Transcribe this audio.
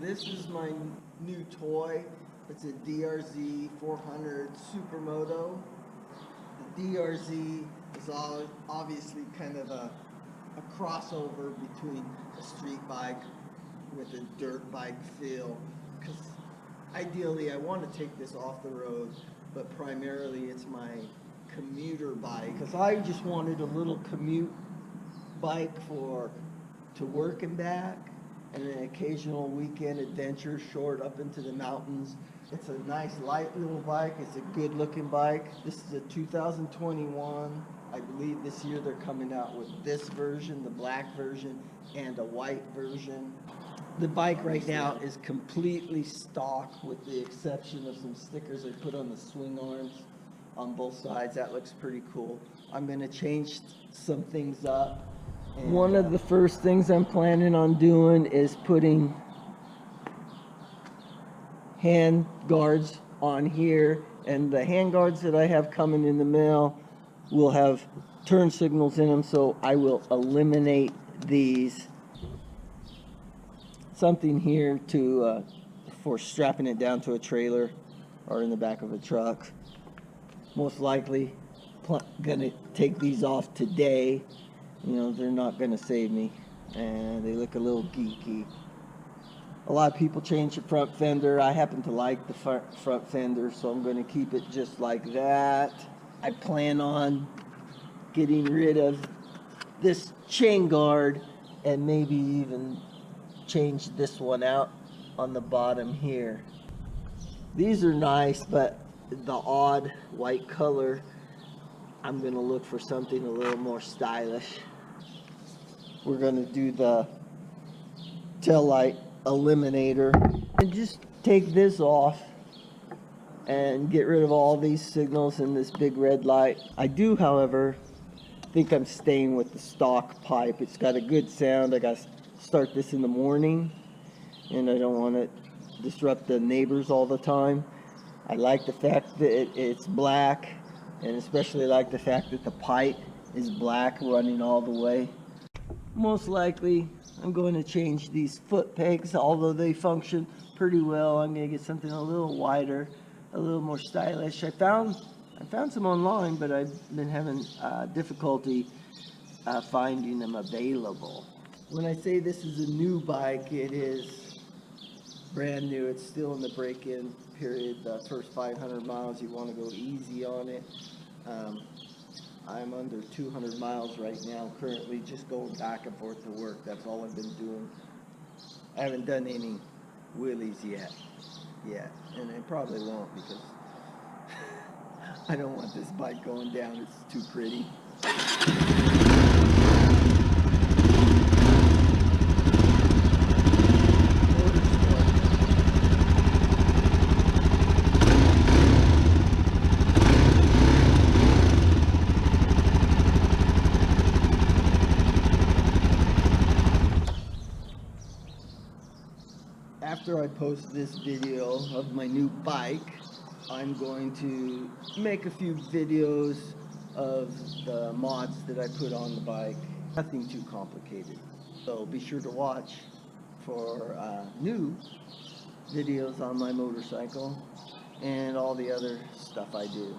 This is my new toy. It's a DRZ400 Supermoto. The DRZ is obviously kind of a crossover between a street bike with a dirt bike feel. Because ideally I want to take this off the road, but primarily it's my commuter bike. Because I just wanted a little commute bike to work and back, and an occasional weekend adventure short up into the mountains. It's a nice light little bike. It's a good looking bike. This is a 2021. I believe this year they're coming out with this version, the black version, and a white version. The bike right now is completely stock with the exception of some stickers I put on the swing arms on both sides. That looks pretty cool. I'm going to change some things up. One of the first things I'm planning on doing is putting hand guards on here, and the hand guards that I have coming in the mail will have turn signals in them, so I will eliminate these. Something here for strapping it down to a trailer or in the back of a truck. Most likely gonna take these off today. You know, they're not going to save me, and they look a little geeky. A lot of people change the front fender. I happen to like the front fender, so I'm going to keep it just like that. I plan on getting rid of this chain guard and maybe even change this one out on the bottom here. These are nice, but the odd white color, I'm going to look for something a little more stylish. We're going to do the taillight eliminator and just take this off and get rid of all these signals and this big red light. I do, however, think I'm staying with the stock pipe. It's got a good sound. I got to start this in the morning, and I don't want to disrupt the neighbors all the time. I like the fact that it's black, and especially like the fact that the pipe is black running all the way. Most likely I'm going to change these foot pegs, although they function pretty well. I'm going to get something a little wider, a little more stylish. I found some online, but I've been having difficulty finding them available. When I say this is a new bike, it is brand new. It's still in the break-in period. The first 500 miles you want to go easy on it. I'm under 200 miles right now, currently just going back and forth to work. That's all I've been doing. I haven't done any wheelies yet, and I probably won't because I don't want this bike going down. It's too pretty. After I post this video of my new bike, I'm going to make a few videos of the mods that I put on the bike. Nothing too complicated. So be sure to watch for new videos on my motorcycle and all the other stuff I do.